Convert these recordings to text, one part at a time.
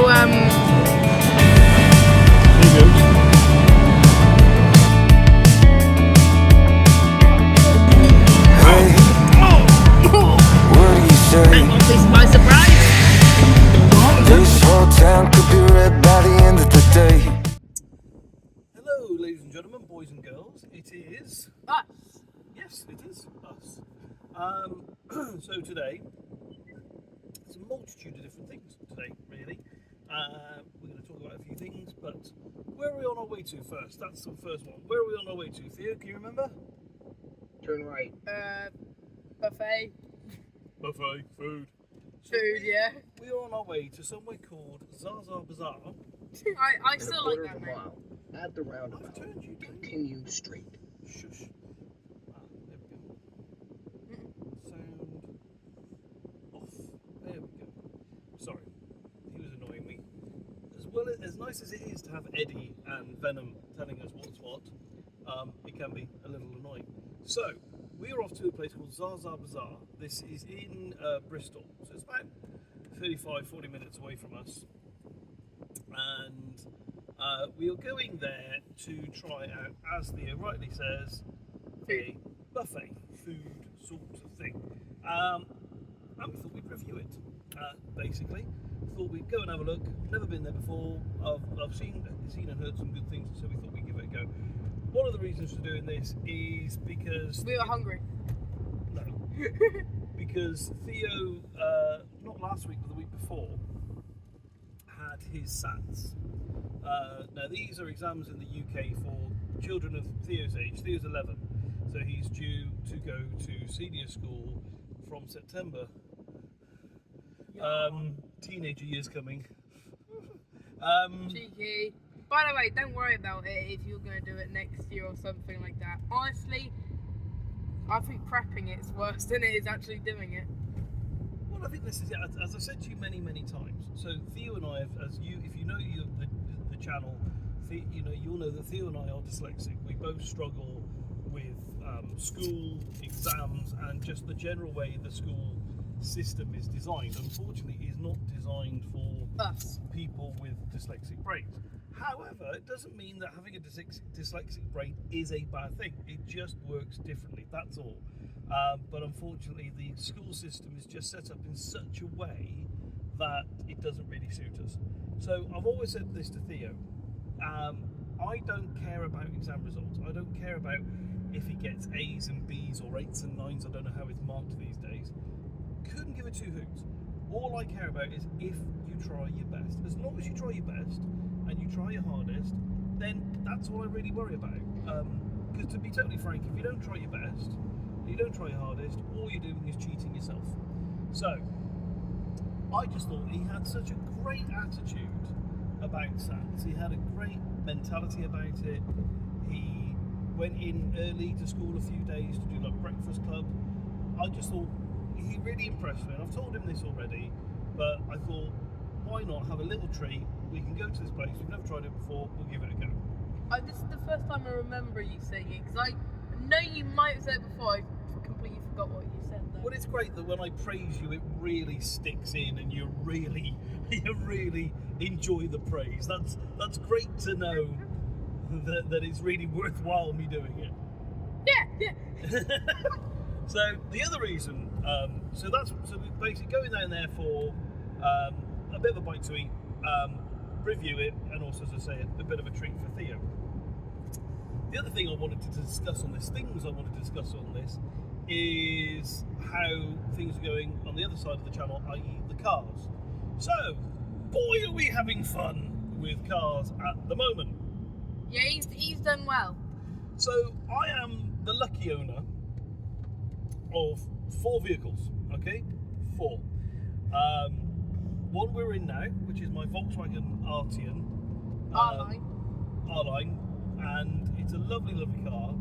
This my surprise. This whole town could be red by the end of the day. Hello, ladies and gentlemen, boys and girls. It is Us. yes, it is us. So today, it's a multitude of different things. Today, really, we're going to talk about a few things. But where are we on our way to first? That's the first one. Where are we on our way to? Theo, can you remember? Turn right. Buffet. Buffet food. Food, yeah. We are on our way to somewhere called Zaza Bazaar. I still like that name. Mile. At the I've roundabout. turned you down. Continue straight. Shush. There we go. Sound off. There we go. Sorry, he was annoying me. As nice as it is to have Eddie and Venom telling us what's what, it can be a little annoying. So, we're off to a place called Zaza Bazaar. This is in Bristol, so it's about 35-40 minutes away from us. And we are going there to try out, as Theo rightly says, a buffet food sort of thing. And we thought we'd review it, basically. Thought we'd go and have a look. Never been there before. I've seen and heard some good things, so we thought we'd give it a go. One of the reasons for doing this is because We were hungry. No, because Theo, not last week but the week before, had his SATs. Now these are exams in the UK for children of Theo's age. Theo's 11, so he's due to go to senior school from September. Teenager years coming. Cheeky. By the way, don't worry about it if you're going to do it next year or something like that. Honestly, I think prepping it's worse than it is actually doing it. Well, I think this is it. As I've said to you many times. So Theo and I, if you know the channel, you'll know that Theo and I are dyslexic. We both struggle with school, exams, and just the general way the school system is designed. Unfortunately, is not designed for Us. people with dyslexic brains. However, it doesn't mean that having a dyslexic brain is a bad thing. It just works differently, that's all. But unfortunately, the school system is just set up in such a way that it doesn't really suit us. So I've always said this to Theo. I don't care about exam results. I don't care about if he gets A's and B's or 8s and 9s. I don't know how it's marked these days. Couldn't give a two hoots. All I care about is if you try your best. As long as you try your best and you try your hardest, then that's all I really worry about. Because to be totally frank, if you don't try your best, you don't try your hardest, all you're doing is cheating yourself. So, I just thought he had such a great attitude about SATs. He had a great mentality about it. He went in early to school a few days to do like breakfast club. I just thought he really impressed me, and I've told him this already, but I thought, why not have a little treat? We can go to this place, we've never tried it before, we'll give it a go. This is the first time I remember you saying it, because I know you might have said it before, I completely forgot what you said though. Well, it's great that when I praise you, it really sticks in, and you really enjoy the praise. That's great to know that it's really worthwhile me doing it. Yeah. So the other reason, so we're basically going down there for a bit of a bite to eat, review it, and also, as I say, a bit of a treat for Theo. The other thing I wanted to discuss on this, is how things are going on the other side of the channel, i.e. the cars. So, boy, are we having fun with cars at the moment. Yeah, he's done well. So, I am the lucky owner of 4 vehicles, okay? 4. One we're in now, which is my Volkswagen Arteon. R-Line, and it's a lovely car.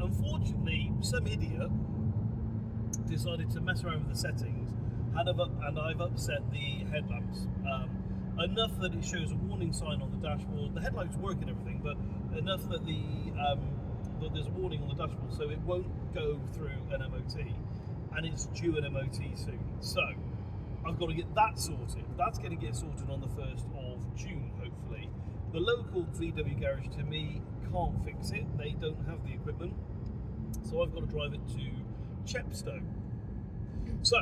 Unfortunately, some idiot decided to mess around with the settings, and I've upset the headlamps. Enough that it shows a warning sign on the dashboard. The headlights work and everything, but enough that that there's a warning on the dashboard, so it won't go through an MOT, and it's due an MOT soon. So I've I've got to get that sorted. That's going to get sorted on the 1st of June, hopefully. The local VW garage to me can't fix it. They don't have the equipment. So I've got to drive it to Chepstow. So,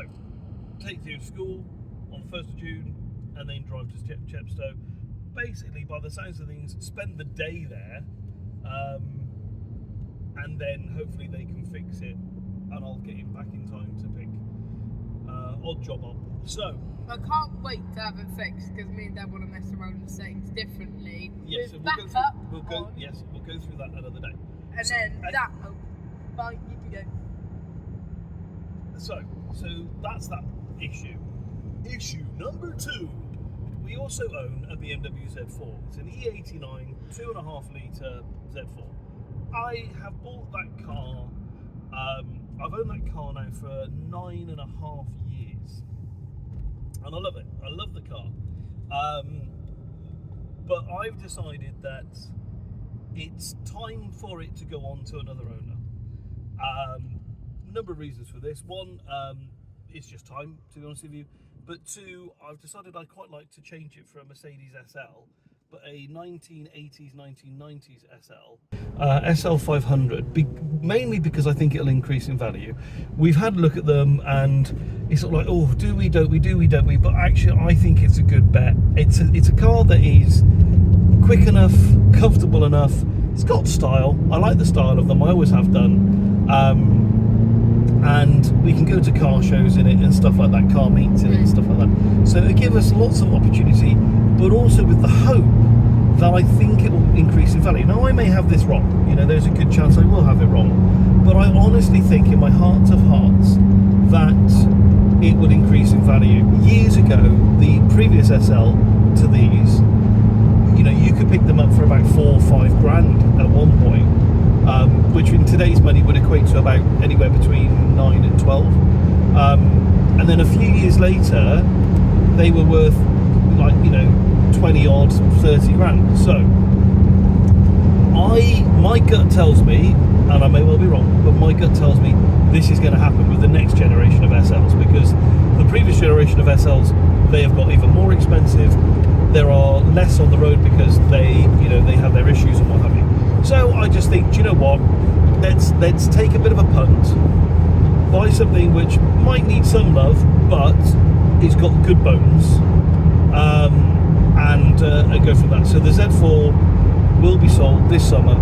take Theo to school on the 1st of June and then drive to Chepstow. Basically, by the sounds of things, spend the day there, and then hopefully they can fix it and I'll get him back in time to pick odd job up. So I can't wait to have it fixed because me and Dad want to mess around and settings differently. yes, With we'll go backup through, we'll go on, yes, we'll go through that another day. and So- then that. Oh, fine, you can go. So that's that issue. Issue number 2. We also own a BMW Z4. It's an E89 2.5 litre Z4. I have bought that car. I've owned that car now for 9.5 years, and I love it. I love the car. But I've decided that it's time for it to go on to another owner. Number of reasons for this. One, it's just time, to be honest with you. But 2, I've decided I'd quite like to change it for a Mercedes SL, but a 1980s, 1990s SL. SL 500, mainly because I think it'll increase in value. We've had a look at them and it's sort of like, oh, do we, don't we, but actually I think it's a good bet. It's a car that is quick enough, comfortable enough, it's got style. I like the style of them, I always have done. And we can go to car shows in it and stuff like that, car meets in it and stuff like that. So it gives us lots of opportunity, but also with the hope that I think it will increase in value. Now I may have this wrong, you know, there's a good chance I will have it wrong, but I honestly think in my heart of hearts that it will increase in value. Years ago, the previous SL to these, you know, you could pick them up for about 4 or 5 grand at one point. Which in today's money would equate to about anywhere between 9 and 12. And then a few years later, they were worth like, you know, 20 odd, 30 grand. So my gut tells me, and I may well be wrong, but my gut tells me this is going to happen with the next generation of SLs, because the previous generation of SLs, they have got even more expensive. There are less on the road because they, you know, they have their issues and what have you. So I just think, do you know what? Let's take a bit of a punt, buy something which might need some love, but it's got good bones, and go from that. So the Z4 will be sold this summer.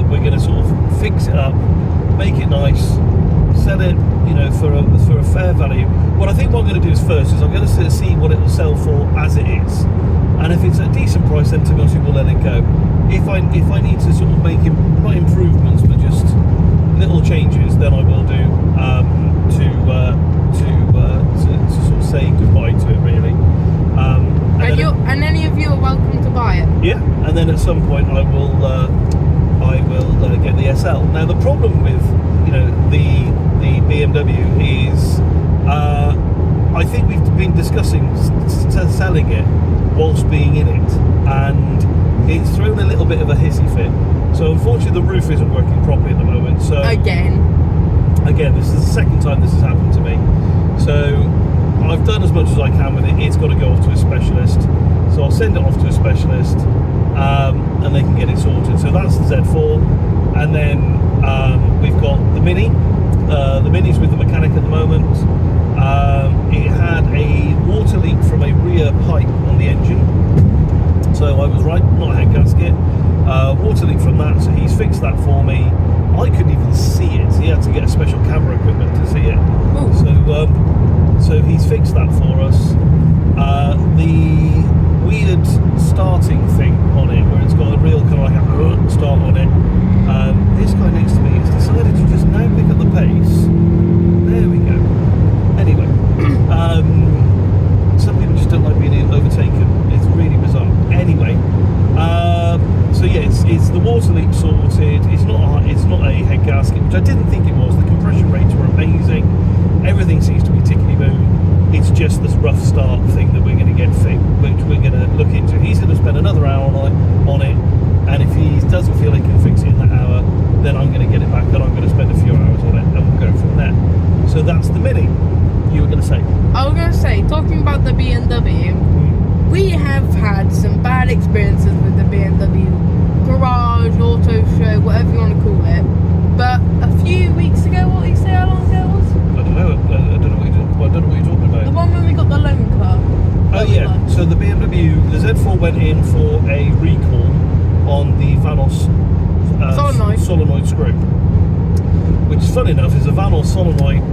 We're going to sort of fix it up, make it nice, sell it, you know, for a fair value. What I think what I'm going to do is first is I'm going to see what it will sell for as it is, and if it's a decent price, then to be honest, we'll let it go. If I need to sort of make not improvements but just little changes, then I will do to sort of say goodbye to it, really. And any of you are welcome to buy it. Yeah, and then at some point I will get the SL. Now the problem with, you know, the BMW is I think we've been discussing selling it whilst being in it, and it's thrown a little bit of a hissy fit. So unfortunately the roof isn't working properly at the moment. So again, this is the second time this has happened to me. So I've done as much as I can with it. It's got to go off to a specialist. So I'll send it off to a specialist, and they can get it sorted. So that's the Z4, and then we've got the Mini. The Mini's with the mechanic at the moment. It had a water leak from a rear pipe on the engine. So I was right, not a head gasket. Water leak from that, so he's fixed that for me. I couldn't even see it. He had to get a special camera equipment to see it. So he's fixed that for us. The weird starting thing on it, where it's got a real kind of like a start on it. This guy next to me has decided to just now pick up the pace. There we go. Anyway, some people just don't like being overtaken. It's really bizarre. Anyway, so yeah, it's the water leak sorted. It's not a head gasket, which I didn't think it was. The compression rates were amazing. Everything seems to be tickety-boo. It's just this rough start thing that we're going to get fixed, which we're going to look into. He's going to spend another hour on it, and if he doesn't feel he can fix it in that hour, then I'm going to get it back, and I'm going to spend a few hours on it, and we'll go from there. So that's the Mini. You were going to say? I was BMW, we have had some bad experiences with the BMW garage, auto show, whatever you want to call it. But a few weeks ago, what did you say? How long ago it was? I don't know. I don't know what you're talking about. The one when we got the loan car. Oh that we yeah, liked. so the BMW, the Z4 went in for a recall on the Vanos solenoid screw, which is fun enough is a Vanos solenoid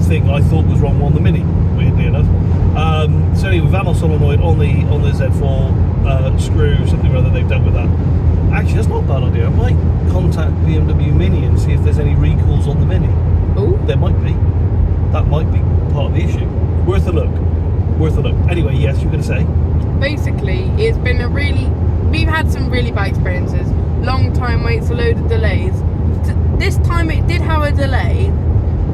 thing I thought was wrong on the Mini, weirdly enough. So anyway, Vanos solenoid on the Z4 screw, something or other they've done with that. Actually, that's not a bad idea. I might contact BMW Mini and see if there's any recalls on the Mini. Ooh. There might be. That might be part of the issue. Worth a look. Worth a look. Anyway, yes, you're going to say? Basically, it's been we've had some really bad experiences. Long time waits, a load of delays. This time it did have a delay,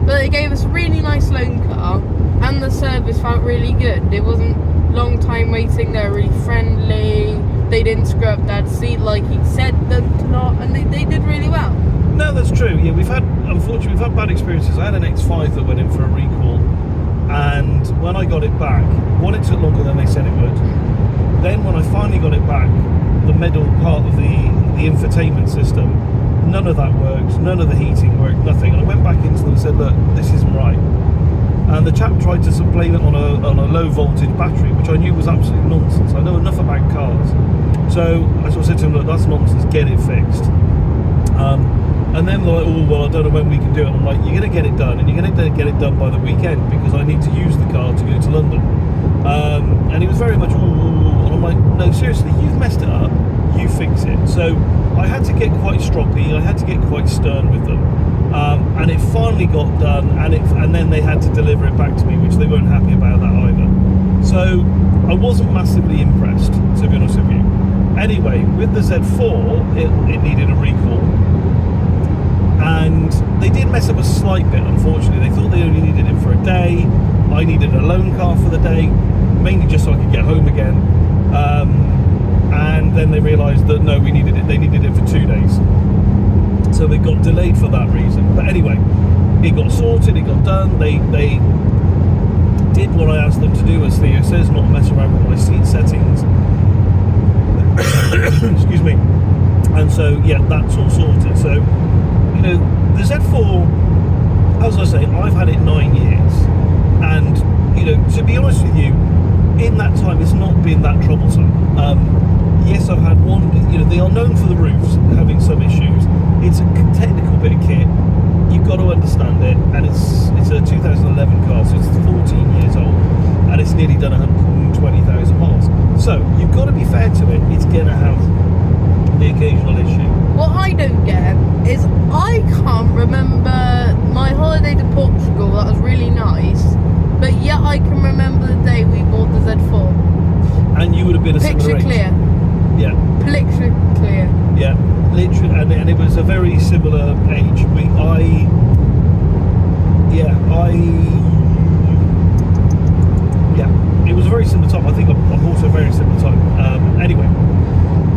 but they gave us a really nice loan car, and the service felt really good. It wasn't long time waiting, they were really friendly, they didn't screw up Dad's seat like he said them to not, and they did really well. No, that's true. Yeah, unfortunately, we've had bad experiences. I had an X5 that went in for a recall, and when I got it back, one, it took longer than they said it would. Then when I finally got it back, the middle part of the infotainment system, none of that worked, none of the heating worked, nothing. And I went back into them and said, look, this isn't right. And the chap tried to blame it on a low voltage battery, which I knew was absolute nonsense. I know enough about cars. So I sort of said to him, look, that's nonsense, get it fixed. And then they're like, oh, well, I don't know when we can do it. And I'm like, you're going to get it done, and you're going to get it done by the weekend, because I need to use the car to go to London. And he was very much, and I'm like, no, seriously, you've messed it up, you fix it. So I had to get quite stroppy, I had to get quite stern with them. And it finally got done, and then they had to deliver it back to me, which they weren't happy about that either. So I wasn't massively impressed, to be honest with you. Anyway, with the Z4, it needed a recall. And they did mess up a slight bit, unfortunately. They thought they only needed it for a day. I needed a loan car for the day, mainly just so I could get home again. And then they realised that no, they needed it for 2 days. So it got delayed for that reason. But anyway, it got sorted, it got done. They did what I asked them to do, as Theo says, not mess around with my seat settings. Excuse me. And so, yeah, that's all sorted. So, you know, the Z4, as I say, I've had it 9 years. And, you know, to be honest with you, in that time, it's not been that troublesome. Yes, I've had one, you know, they are known for the roofs having some issues. It's a technical bit of kit. You've got to understand it. And it's a 2011 car, so it's 14 years old. And it's nearly done 120,000 miles. So, you've got to be fair to it. It's going to have the occasional issue. What I don't get is I can't remember my holiday to Portugal. That was really nice, but yet I can remember the day we bought the Z4. And you would have been a similar Picture age. clear. Yeah. Picture clear. Yeah. Literally, and it was a very similar age. It was a very similar time. I think I'm also a very similar time. Anyway.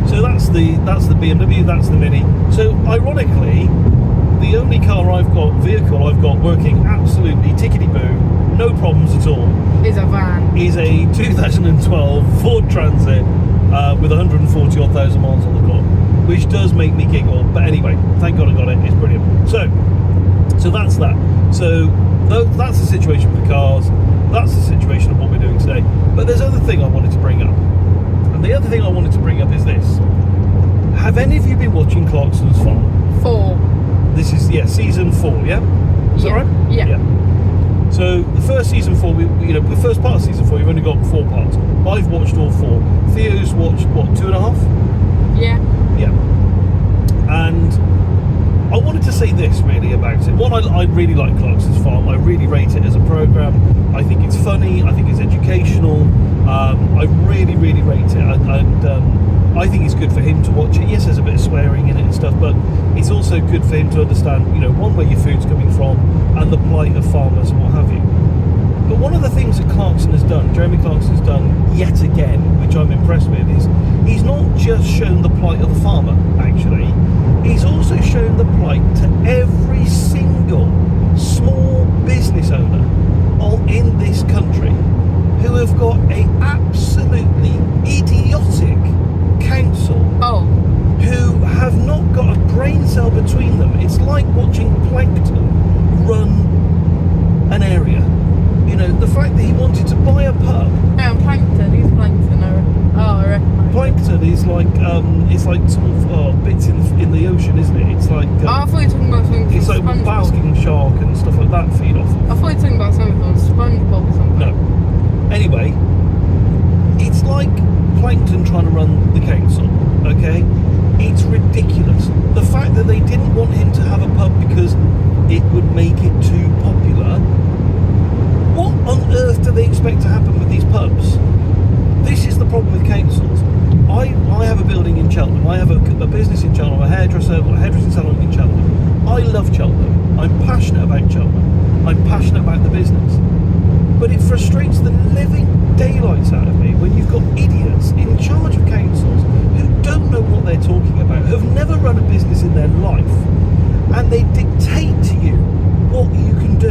So that's the BMW, that's the Mini. So ironically, the only vehicle I've got working absolutely tickety-boo, no problems at all, Is a van. is a 2012 Ford Transit with 140 odd thousand miles on the clock, which does make me giggle. But anyway, thank God I got it. It's brilliant. So that's that. So that's the situation with the cars. That's the situation of what we're doing today. But there's another thing I wanted to bring up. And the other thing I wanted to bring up is this. Have any of you been watching Clarkson's Farm? 4. This is, season 4, yeah? Is that right? Yeah. So the first season 4, the first part of season 4, you've only got 4 parts. I've watched all 4. Theo's watched, what, 2.5? Yeah. Yeah. And I wanted to say this really about it. One, I really like Clarkson's Farm. I really rate it as a programme. I think it's funny. I think it's educational. I really, really rate it. And I think it's good for him to watch it. Yes, there's a bit of swearing in it and stuff, but it's also good for him to understand, one, where your food's coming from and the plight of farmers and what have you. But one of the things that Clarkson has done, Jeremy Clarkson has done yet again, which I'm impressed with, is he's not just shown the plight of the farmer, actually. He's also shown the plight to every single small business owner in this country who have got a absolutely idiotic council Oh, who have not got a brain cell between them. It's like watching Plankton run an area. You know, the fact that he wanted to buy a pub. Plankton. Who's Plankton? I recognise. Plankton is like it's like sort of bits in the ocean, isn't it? It's like Oh, I thought you were talking about something it's like from SpongeBob. basking shark and stuff like that feed off of. I thought you were talking about something from SpongeBob or something. No. Anyway, it's like Plankton trying to run the council, okay? It's ridiculous. The fact that they didn't want him to have a pub because it would make it too popular. What on earth do they expect to happen with these pubs? This is the problem with councils. I have a building in Cheltenham. I have a business in Cheltenham, a hairdressing salon in Cheltenham. I love Cheltenham. I'm passionate about Cheltenham. I'm passionate about the business. But it frustrates the living daylights out of me when you've got idiots in charge of councils who don't know what they're talking about, who've never run a business in their life, and they dictate to you what you can do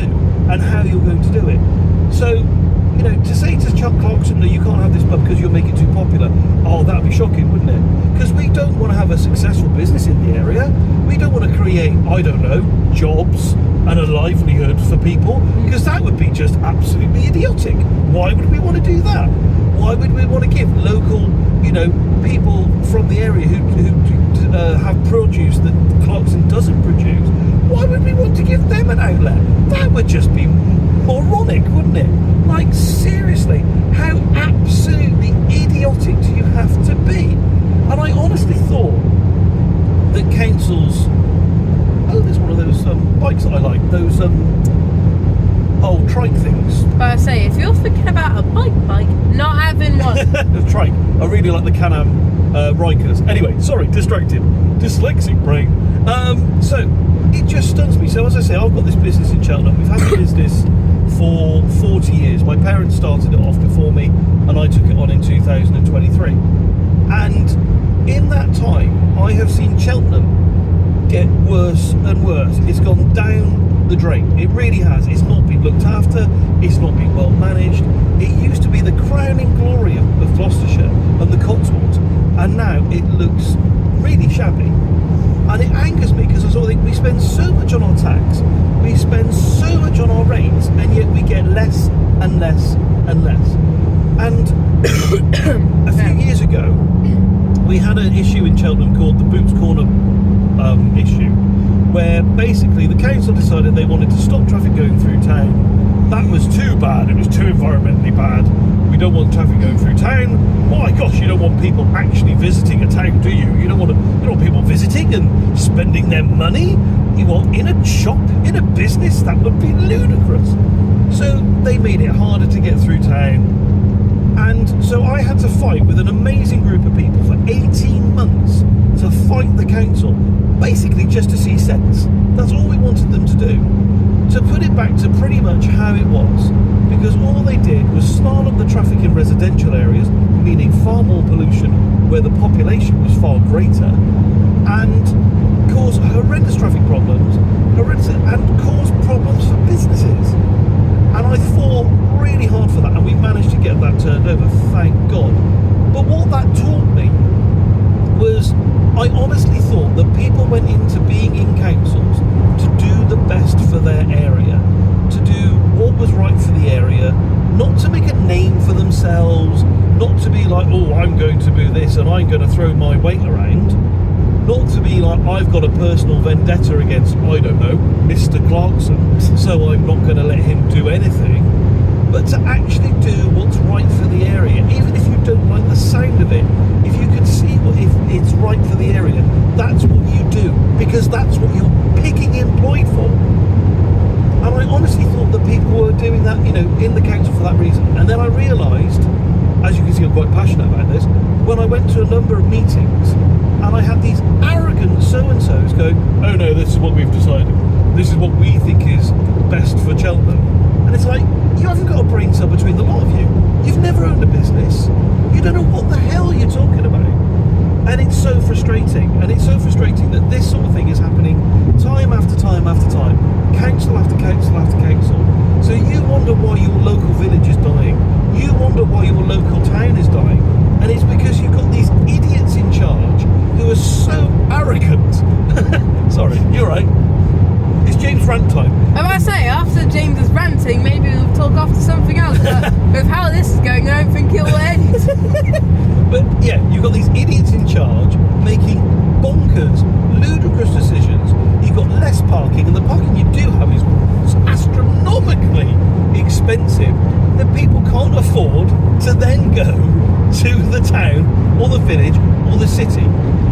and how you're going to do it. So, you know, to say to Chuck Clarkson that you can't have this pub because you'll make it too popular, oh, that would be shocking, wouldn't it? Because we don't want to have a successful business in the area. We don't want to create, I don't know, jobs and a livelihood for people, because that would be just absolutely idiotic. Why would we want to do that? Why would we want to give local, you know, people from the area who have produce that Clarkson doesn't produce, why would we want to give them an outlet? That would just be moronic, wouldn't it? Like, seriously, how absolutely idiotic do you have to be? And I honestly thought that councils... Oh, there's one of those bikes that I like. Those trike things. But I say, if you're thinking about a bike, not having one. The trike. I really like the Can-Am Rikers. Anyway, sorry, distracted. Dyslexic brain. So, it just stuns me. So, as I say, I've got this business in Cheltenham. We've had the business for 40 years. My parents started it off before me, and I took it on in 2023. And in that time, I have seen Cheltenham get worse and worse. It's gone down the drain. It really has. It's not been looked after. It's not been well managed. It used to be the crowning glory of Gloucestershire and the Cotswolds, and now it looks really shabby. And it angers me because I sort of think we spend so much on our tax, we spend so much on our rates, and yet we get less and less and less. And a few years ago, we had an issue in Cheltenham called the Boots Corner issue, where basically the council decided they wanted to stop traffic going through town. That was too bad. It was too environmentally bad. We don't want traffic going through town. My gosh, you don't want people actually visiting a town, do you? You don't want people visiting and spending their money. You want in a shop, in a business? That would be ludicrous. So they made it harder to get through town. And so I had to fight with an amazing group of people for 18 months to fight the council, basically just to see sense. That's all we wanted them to do. To put it back to pretty much how it was. Because all they did was snarl up the traffic in residential areas, meaning far more pollution where the population was far greater, and cause horrendous traffic problems, and cause problems for businesses. And I fought really hard for that, and we managed to get that turned over, thank God. But what that taught me was, I honestly thought that people went into being in councils to do the best for their area, to do what was right for the area, not to make a name for themselves, not to be like, oh, I'm going to do this and I'm going to throw my weight around, not to be like, I've got a personal vendetta against, I don't know, Mr. Clarkson, so I'm not going to let him do anything, but to actually do what's right for the area, even if you don't like the sound of it. If you can see if it's right for the area, that's what you do, because that's what you're picking employed for. And I honestly thought that people were doing that, you know, in the council for that reason. And then I realised, as you can see, I'm quite passionate about this, when I went to a number of meetings and I had these arrogant so-and-sos going, oh no, this is what we've decided. This is what we think is best for Cheltenham. And it's like, you haven't got a brain cell between the lot of you. You've never owned a business. You don't know what the hell you're talking about. And it's so frustrating. And it's so frustrating that this sort of thing is happening time after time after time. Council after council after council. So you wonder why your local village is dying. You wonder town is dying, and it's because you've got these idiots in charge who are so arrogant. Sorry, you're right. It's James rant time. I might say, after James is ranting, maybe we'll talk after something else. But with how this is going, I don't think it will end. But yeah, you've got these idiots in charge making bonkers, ludicrous decisions. You've got less parking, and the parking you do have is astronomically expensive that people can't afford to then go to the town or the village or the city.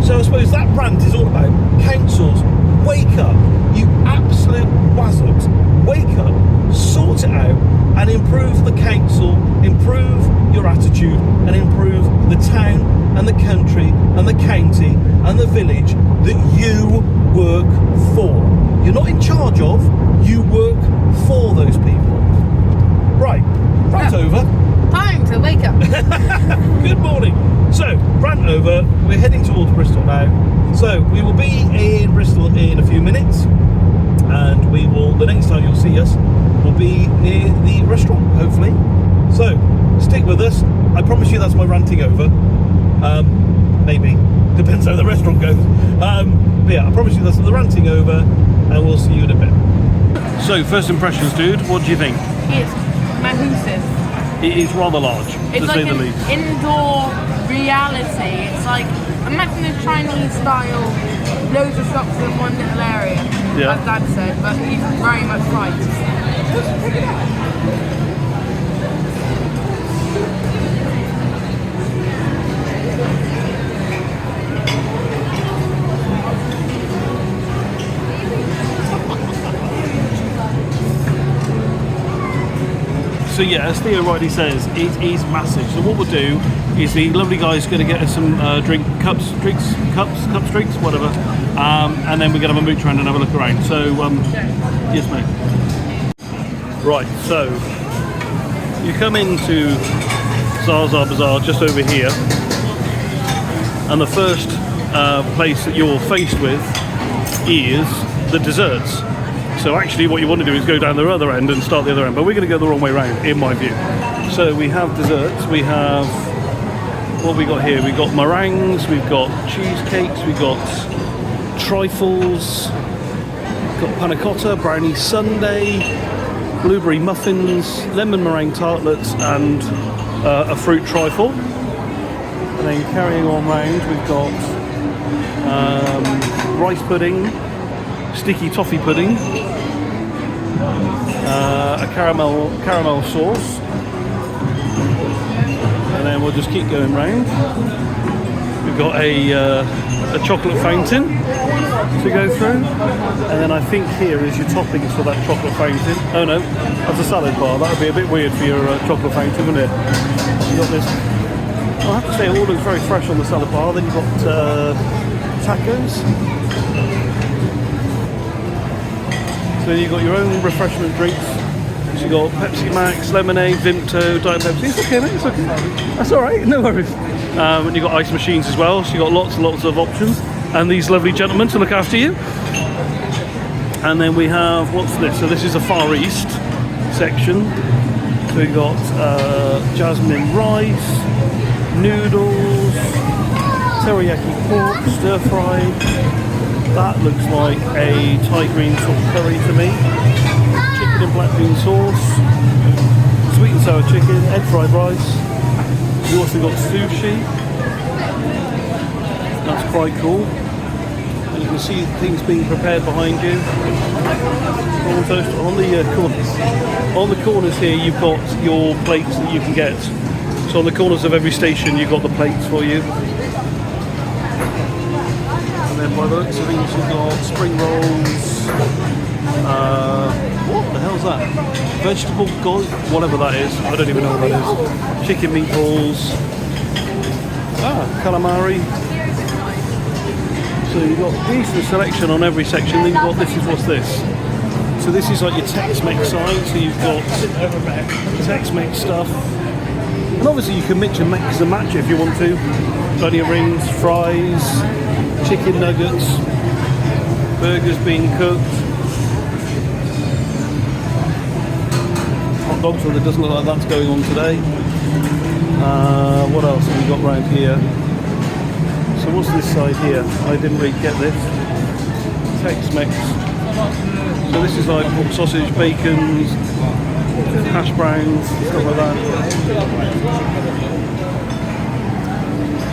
So I suppose that rant is all about councils. Wake up, you absolute wazzocks. Wake up, sort it out, and improve the council, improve your attitude, and improve the town and the country and the county and the village that you work for. You're not in charge of, you work for those people. Right, rant over. Time to wake up. Good morning. So, rant over. We're heading towards Bristol now. So, we will be in Bristol in a few minutes, and we will, the next time you'll see us, will be near the restaurant, hopefully. So, stick with us. I promise you that's my ranting over. Maybe. Depends how the restaurant goes. But yeah, I promise you that's the ranting over, and we'll see you in a bit. So, first impressions, dude. What do you think? It's massive. It is rather large, It's to like say the an least. indoor reality. It's like, imagine a Chinese style, loads of shops in one little area. Yeah. As Dad said, but he's very much right. So yeah, as Theo rightly says, it is massive. So what we'll do is the lovely guy's going to get us some cups, drinks, whatever, and then we're going to have a mooch around and have a look around. So yes, mate. Right, so you come into Zaza Bazaar just over here, and the first place that you're faced with is the desserts. So actually what you want to do is go down the other end and start the other end, but we're going to go the wrong way round, in my view. So we have desserts, we have, what we got here? We've got meringues, we've got cheesecakes, we've got trifles, we've got panna cotta, brownie sundae, blueberry muffins, lemon meringue tartlets, and a fruit trifle. And then carrying on round, we've got rice pudding, sticky toffee pudding, a caramel sauce, and then we'll just keep going round. We've got a chocolate fountain to go through, and then I think here is your toppings for that chocolate fountain. Oh no, that's a salad bar. That would be a bit weird for your chocolate fountain, wouldn't it? You've got this, I have to say it all looks very fresh on the salad bar. Then you've got tacos. So you've got your own refreshment drinks. So you've got Pepsi Max, lemonade, Vimto, Diet Pepsi. It's okay, mate, it's okay. That's alright, no worries. And you've got ice machines as well, so you've got lots and lots of options. And these lovely gentlemen to look after you. And then we have, what's this? So this is a Far East section. So we've got jasmine rice, noodles, teriyaki pork, stir fried. That looks like a Thai green sort of curry to me. Chicken and black bean sauce, sweet and sour chicken, egg fried rice. We also got sushi. That's quite cool. And you can see things being prepared behind you. Almost on the corners. On the corners here, you've got your plates that you can get. So on the corners of every station, you've got the plates for you. And then by the looks of things, you've got spring rolls. What the hell's that? Vegetable god, whatever that is. I don't even know what that is. Chicken meatballs. Calamari. So you've got decent selection on every section. Then you've got what's this? So this is like your Tex-Mex side. So you've got Tex-Mex stuff. And obviously you can mix and match if you want to. Onion rings, fries, chicken nuggets, burgers being cooked. Hot dogs, well, it doesn't look like that's going on today. What else have we got round here? So what's this side here? I didn't really get this. Tex-Mex. So this is like pork sausage, bacon, hash browns, stuff like that.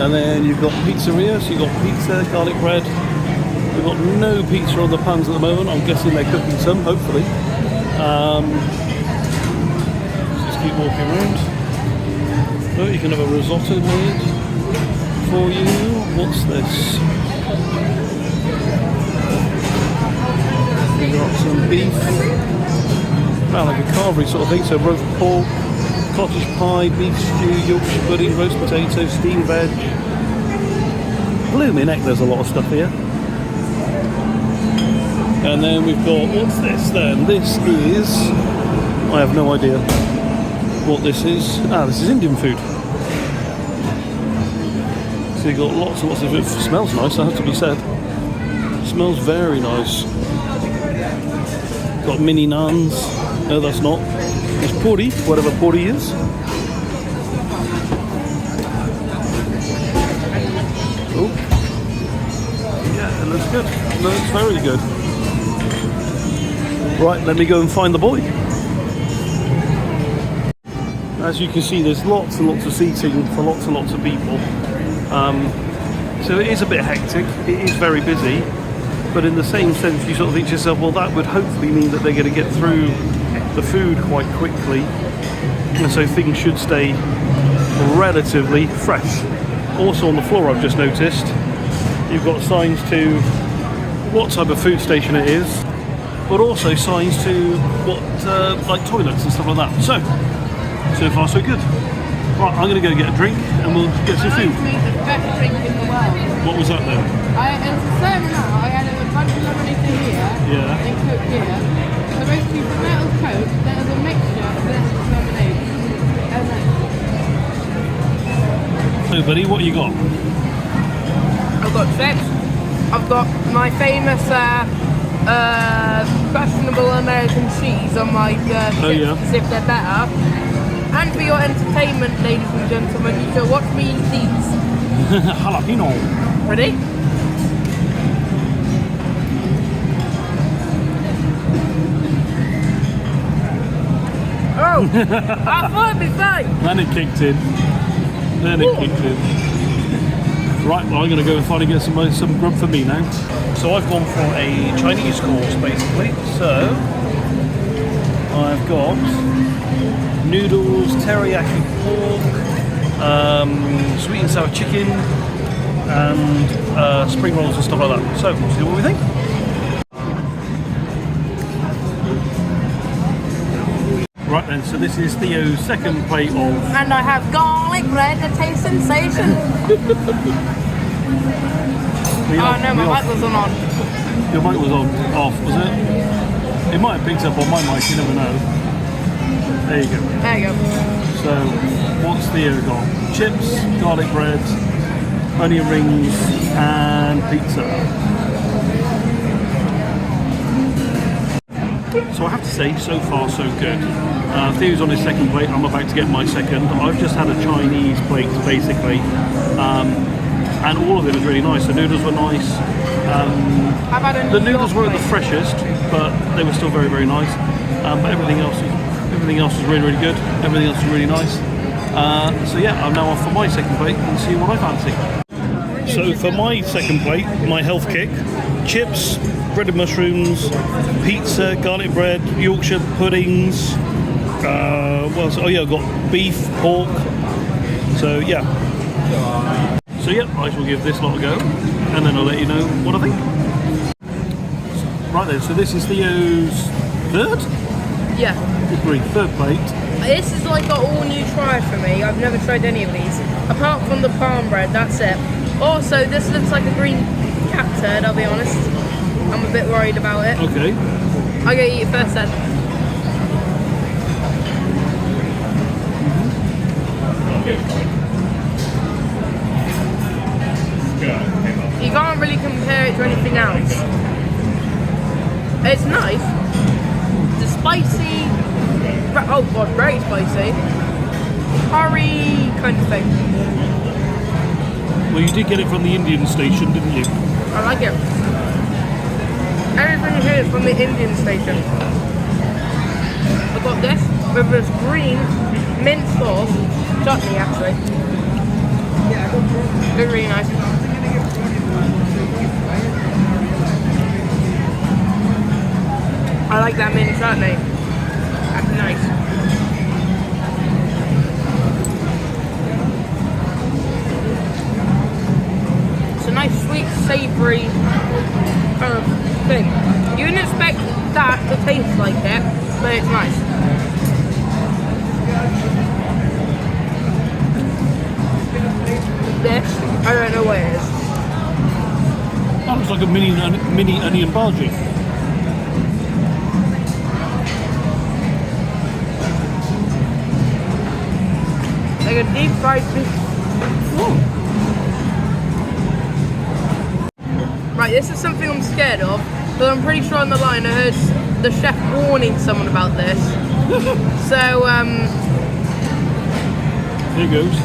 And then you've got pizzeria, so you've got pizza, garlic bread. We've got no pizza on the pans at the moment. I'm guessing they're cooking some, hopefully. Just keep walking around. Oh, you can have a risotto made for you. What's this? We've got some beef. Well, like a carvery sort of thing. So roast pork, cottage pie, beef stew, Yorkshire pudding, roast potato, steamed veg. Blooming heck, there's a lot of stuff here. And then we've got, what's this then? This is, I have no idea what this is. Ah, this is Indian food. So you've got lots and lots of food. It smells nice, that has to be said. It smells very nice. Got mini naans. No, that's not. It's puri, whatever puri is. Oh. Yeah, it looks good. It looks very good. Right, let me go and find the boy. As you can see, there's lots and lots of seating for lots and lots of people. So it is a bit hectic, it is very busy, but in the same sense you sort of think to yourself, well, that would hopefully mean that they're going to get through the food quite quickly, and so things should stay relatively fresh. Also on the floor, I've just noticed, you've got signs to what type of food station it is, but also signs to what, like toilets and stuff like that. So far so good. Right, I'm going to go get a drink and we'll get some food. The best drink in the world. What was that then? It was a 7-up. I had a bunch of lemonade here Yeah. and Coke here. So basically for metal Coke, there was a mixture of this lemonade. And then So buddy, what you got? I've got chips. I've got my famous questionable American cheese on my chips, Oh, yeah. as if they're better. And for your entertainment, ladies and gentlemen, you shall watch me eat these. Jalapeno. Ready? Oh! I thought it'd be fine. Then it kicked in. Right, well I'm going to go and finally get some grub for me now. So I've gone for a Chinese course basically. So I've got noodles, teriyaki pork, sweet and sour chicken, and spring rolls and stuff like that. So we'll see what we think. Right then, so this is Theo's second plate of... And I have garlic bread, a taste sensation. Oh no, my mic wasn't on. Your mic was off, was it? It might have picked up on my mic, you never know. There you go. There you go. So, what's Theo got? Chips, garlic bread, onion rings, and pizza. So I have to say, so far so good. Theo's on his second plate, I'm about to get my second. I've just had a Chinese plate, basically. And all of it was really nice. The noodles were nice. The noodles weren't the freshest, but they were still very, very nice. But everything else was really, really good. Everything else was really nice. So yeah, I'm now off for my second plate and see what I fancy. So for my second plate, my health kick, chips, breaded mushrooms, pizza, garlic bread, Yorkshire puddings. What else? Oh yeah, I've got beef, pork. So yeah. So yeah, I shall give this lot a go, and then I'll let you know what I think. Right then, so this is Theo's third? Yeah. Third plate. This is like an all new try for me. I've never tried any of these. Apart from the palm bread, that's it. Also, this looks like a green cat turd, I'll be honest. I'm a bit worried about it. Okay. I'm gonna eat it first then. You can't really compare it to anything else. It's nice. The spicy, oh god, very spicy. curry kind of thing. Well, you did get it from the Indian station, didn't you? I like it. Everything here is from the Indian station. I got this with this green mint sauce chutney actually. It's really nice. I like that mint chutney. That's nice. It's a nice sweet savoury kind of thing. You wouldn't expect that to taste like it, but it's nice. This, I don't know what it is. That looks like a mini onion bhaji. Like a deep fried fish. Right, this is something I'm scared of, but I'm pretty sure on the line I heard the chef warning someone about this. So, Here goes.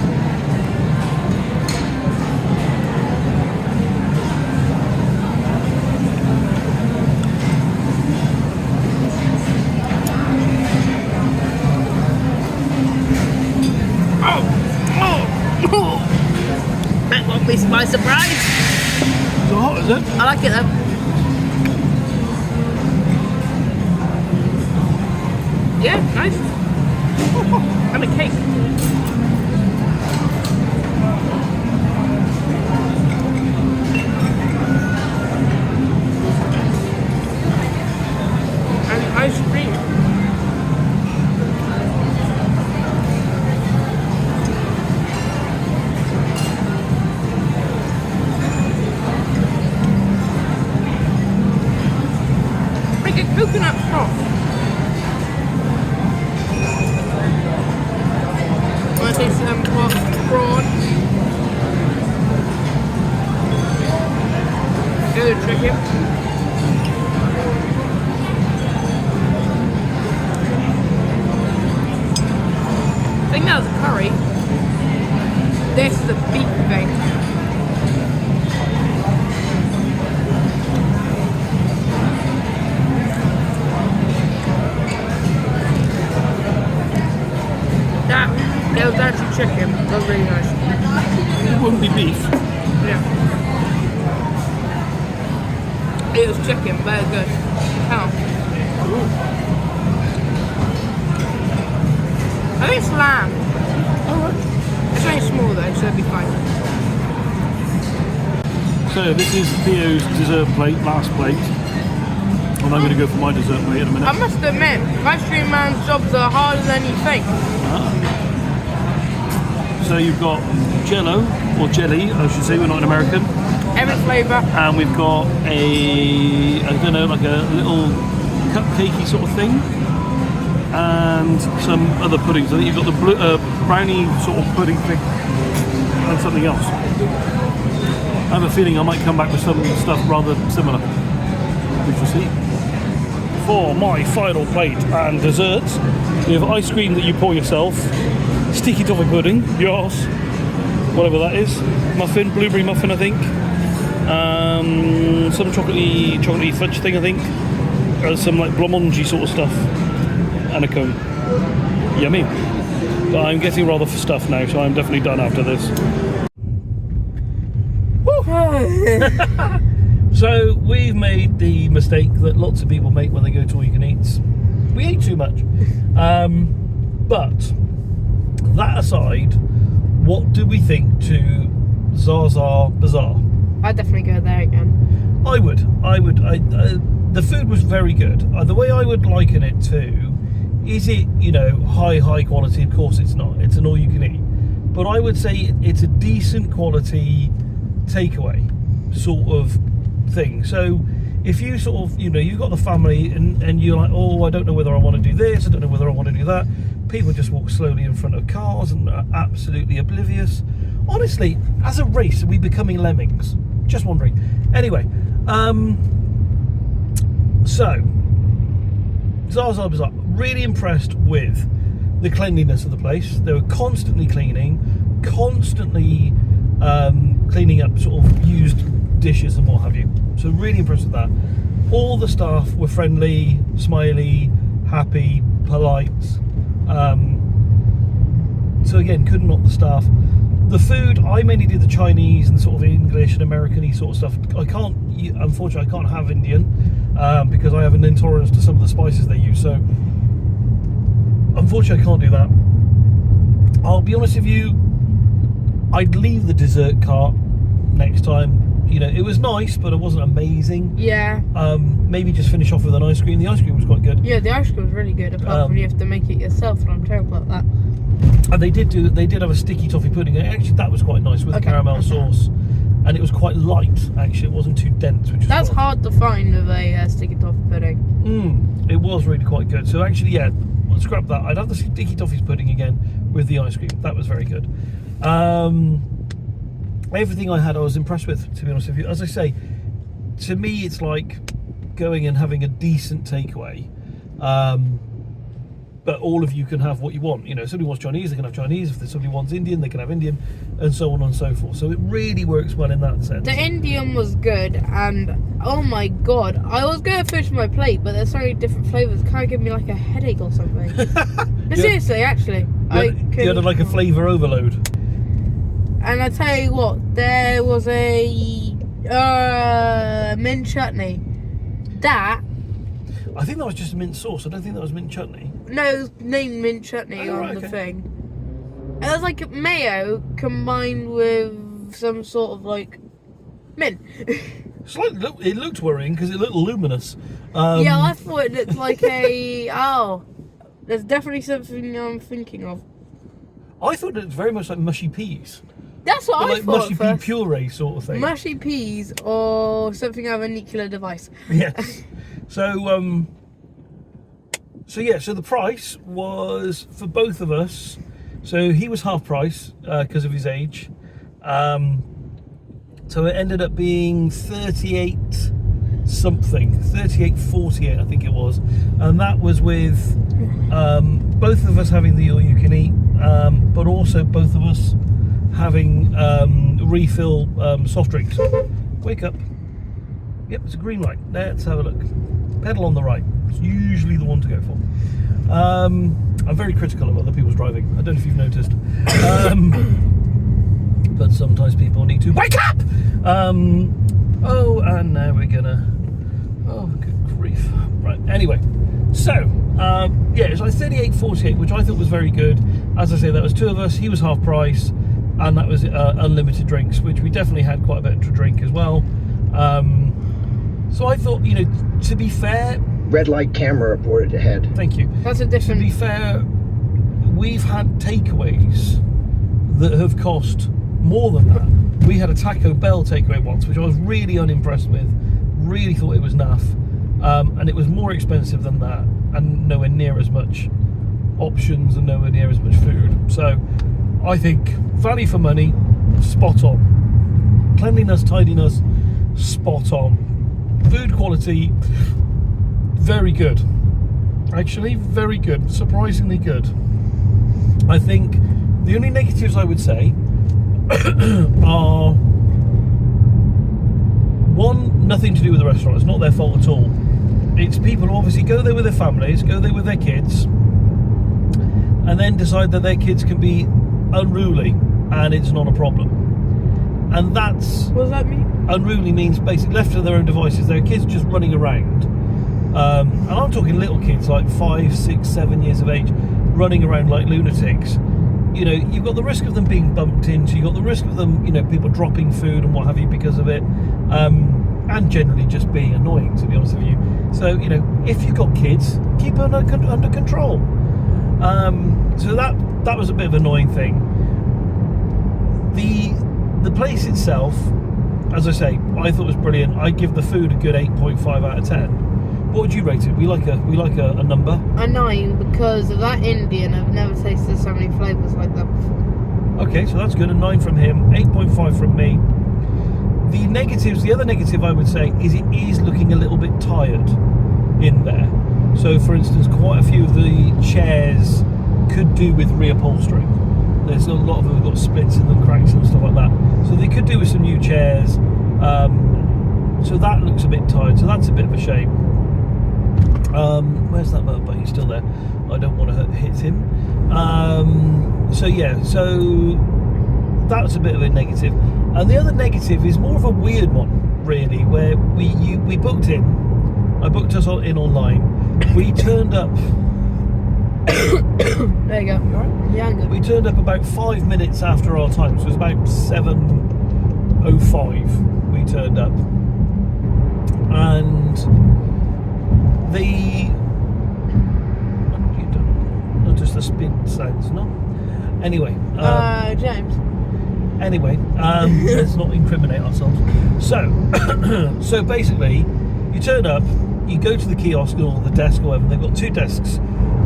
that won't be my surprise. So hot, is it? I like it though. Yeah, nice. And a cake. And ice cream. Like a coconut froth. Want to taste some prawn? Good chicken. I think that was a curry. This is a beef thing. It was actually chicken. That was really nice. It wouldn't be beef. Yeah. It was chicken, very good. Oh. I think it's lamb. It's only small though, so it'll be fine. So this is Theo's dessert plate, last plate. And I'm going to go for my dessert plate in a minute. I must admit, ice cream man's jobs are harder than you think. So you've got Jello, or jelly, I should say, we're not in American. Every flavour. And we've got a, I don't know, like a little cupcakey sort of thing. And some other puddings. I think you've got the brownie sort of pudding thing. And something else. I have a feeling I might come back with some stuff rather similar. We shall see. For my final plate and desserts, we have ice cream that you pour yourself, sticky toffee pudding, yours, whatever that is, muffin, blueberry muffin I think, some chocolatey fudge thing I think, some like blancmange sort of stuff, and a cone. Yummy. But I'm getting rather stuffed now, so I'm definitely done after this. So we've made the mistake that lots of people make when they go to all you can eats. We ate too much. But that aside, what do we think to Zaza Bazaar? I'd definitely go there again. I would. The food was very good. The way I would liken it to, is it, you know, high quality? Of course it's not. It's an all you can eat. But I would say it's a decent quality takeaway sort of thing. So if you sort of, you know, you've got the family and you're like, oh, I don't know whether I want to do this, I don't know whether I want to do that. People just walk slowly in front of cars and are absolutely oblivious. Honestly, as a race, are we becoming lemmings? Just wondering. Anyway, so Zaza Bazaar, really impressed with the cleanliness of the place. They were constantly cleaning, constantly cleaning up sort of used dishes and what have you. So really impressed with that. All the staff were friendly, smiley, happy, polite. So again, couldn't knock the staff. The food, I mainly did the Chinese and sort of English and American-y sort of stuff. Unfortunately, I can't have Indian because I have an intolerance to some of the spices they use. So unfortunately, I can't do that. I'll be honest with you, I'd leave the dessert cart next time. You know, it was nice, but it wasn't amazing. Yeah. Maybe just finish off with an ice cream. The ice cream was quite good. Yeah, the ice cream was really good, apart from you have to make it yourself, and I'm terrible at that. And they did have a sticky toffee pudding. Actually, that was quite nice with the caramel sauce, and it was quite light. Actually, it wasn't too dense. That's hard to find with a sticky toffee pudding. It was really quite good. So actually, yeah, let's scrap that. I'd have the sticky toffee pudding again with the ice cream. That was very good. Everything I had, I was impressed with. To be honest with you, as I say, to me, it's like going and having a decent takeaway. But all of you can have what you want. You know, if somebody wants Chinese, they can have Chinese. If somebody wants Indian, they can have Indian, and so on and so forth. So it really works well in that sense. The Indian was good, and oh my god, I was going to finish my plate, but there's so many different flavours. Kind of give me like a headache or something. No, seriously, actually, you had like a flavour overload. And I tell you what, there was a mint chutney. That. I think that was just mint sauce. I don't think that was mint chutney. No, it was named mint chutney on the thing. And it was like mayo combined with some sort of like mint. It looked worrying because it looked luminous. Yeah, I thought it looked like there's definitely something I'm thinking of. I thought it was very much like mushy peas. That's what I like thought. Mushy pea puree sort of thing. Mushy peas or something out of a nuclear device. Yes. So the price was for both of us. So he was half price because of his age. So it ended up being 38 something, 38.48 I think it was, and that was with both of us having the all you can eat, but also both of us having refill soft drinks. Wake up. Yep, it's a green light. Let's have a look. Pedal on the right. It's usually the one to go for. I'm very critical of other people's driving. I don't know if you've noticed. But sometimes people need to wake up! Oh, and now we're gonna... Oh, good grief. Right, anyway. So, yeah, it's like 38.48, which I thought was very good. As I say, that was two of us. He was half price. And that was unlimited drinks, which we definitely had quite a bit to drink as well. So I thought, you know, to be fair... Red light camera reported ahead. Thank you. That's a different... To be fair, we've had takeaways that have cost more than that. We had a Taco Bell takeaway once, which I was really unimpressed with. Really thought it was naff. And it was more expensive than that, and nowhere near as much options and nowhere near as much food. So I think value for money, spot on. Cleanliness, tidiness, spot on. Food quality, very good. Actually, very good. Surprisingly good. I think the only negatives I would say are, one, nothing to do with the restaurant. It's not their fault at all. It's people who obviously go there with their families, go there with their kids, and then decide that their kids can be unruly and it's not a problem. And that's... What does that mean? Unruly means basically left to their own devices. There are kids just running around. And I'm talking little kids like 5, 6, 7 years of age running around like lunatics. You know, you've got the risk of them being bumped into, you've got the risk of them, you know, people dropping food and what have you because of it. And generally just being annoying, to be honest with you. So, you know, if you've got kids, keep them under control. So that was a bit of an annoying thing. The place itself, as I say, I thought was brilliant. I give the food a good 8.5 out of 10. What would you rate it? We like a number. A 9, because of that Indian, I've never tasted so many flavours like that before. Okay, so that's good. A 9 from him, 8.5 from me. The negatives, the other negative I would say is it is looking a little bit tired in there. So for instance, quite a few of the chairs could do with reupholstering. There's a lot of them have got splits in them, cracks and stuff like that. So they could do with some new chairs. So that looks a bit tired. So that's a bit of a shame. Where's that motorbike? He's still there. I don't want to hit him. So yeah, so that's a bit of a negative. And the other negative is more of a weird one, really, where we booked in. I booked us all in online. We turned up. There you go. Right. Yeah, I'm good. We turned up about 5 minutes after our time, so it was about 7:05. We turned up, and not just the spin sounds, no. Anyway, James. Anyway, let's not incriminate ourselves. So, so basically, you turn up, you go to the kiosk or the desk or whatever. They've got two desks.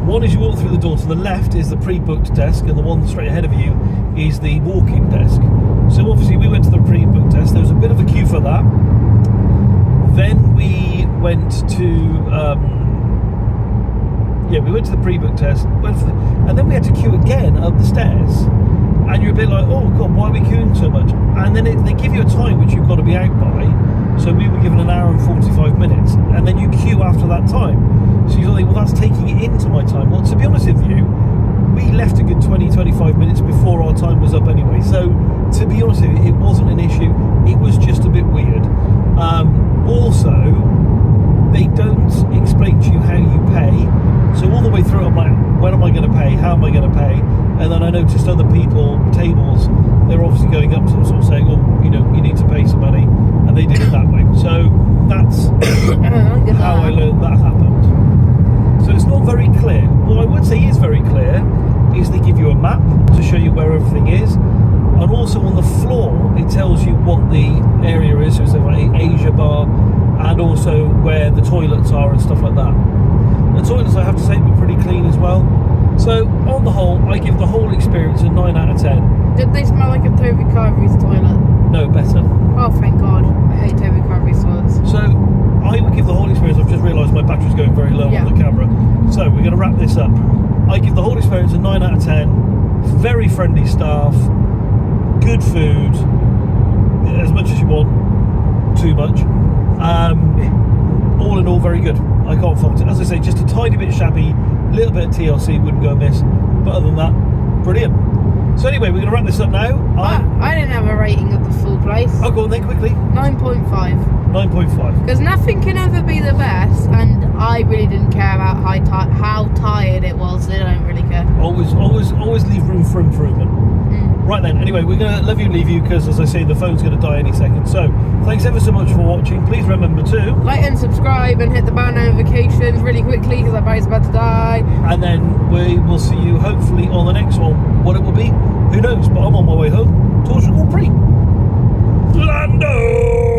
One is you walk through the door to the left is the pre-booked desk, and the one straight ahead of you is the walk-in desk. So obviously we went to the pre-booked desk. There was a bit of a queue for that. Then we went to we went to the pre-booked desk, and then we had to queue again up the stairs. And you're a bit like, oh god, why are we queuing so much? And then they give you a time which you've got to be out by. So we were given an hour and 45 minutes, and then you queue after that time. So you're like, well, that's taking it into my time. Well, to be honest with you, we left a good 20-25 minutes before our time was up anyway. So to be honest with you, it wasn't an issue. It was just a bit weird. Also, they don't explain to you how you pay. So all the way through, I'm like, when am I going to pay? How am I going to pay? And then I noticed other tables, they're obviously going up to sort of saying, oh, you know, you need to pay some money. And they did it that way. So that's how I learned that happened. So it's not very clear. What I would say is very clear is they give you a map to show you where everything is. And also on the floor, it tells you what the area is. So it's like Asia bar, and also where the toilets are and stuff like that. The toilets, I have to say, were pretty clean as well. So on the whole, I give the whole experience a 9 out of 10. Did they smell like a Toby Carvery's toilet? No, better. Oh, thank God. I hate Toby Carvery's toilets. So I would give the whole experience, I've just realised my battery's going very low on the camera. So we're going to wrap this up. I give the whole experience a 9 out of 10. Very friendly staff. Good food. As much as you want. Too much. All in all, very good. I can't fault it. As I say, just a tiny bit shabby, little bit of TLC wouldn't go amiss, but other than that, brilliant. So anyway, we're going to wrap this up now. I didn't have a rating of the full place. I'll go on then quickly. 9.5. 9.5. Because nothing can ever be the best, and I really didn't care about how tired it was. I don't really care. Always leave room for improvement. Right then, anyway, we're going to leave you because, as I say, the phone's going to die any second. So, thanks ever so much for watching. Please remember to like and subscribe and hit the bell notifications really quickly because our body's about to die. And then we will see you hopefully on the next one. What it will be, who knows? But I'm on my way home. Towards Grand Prix. Lando!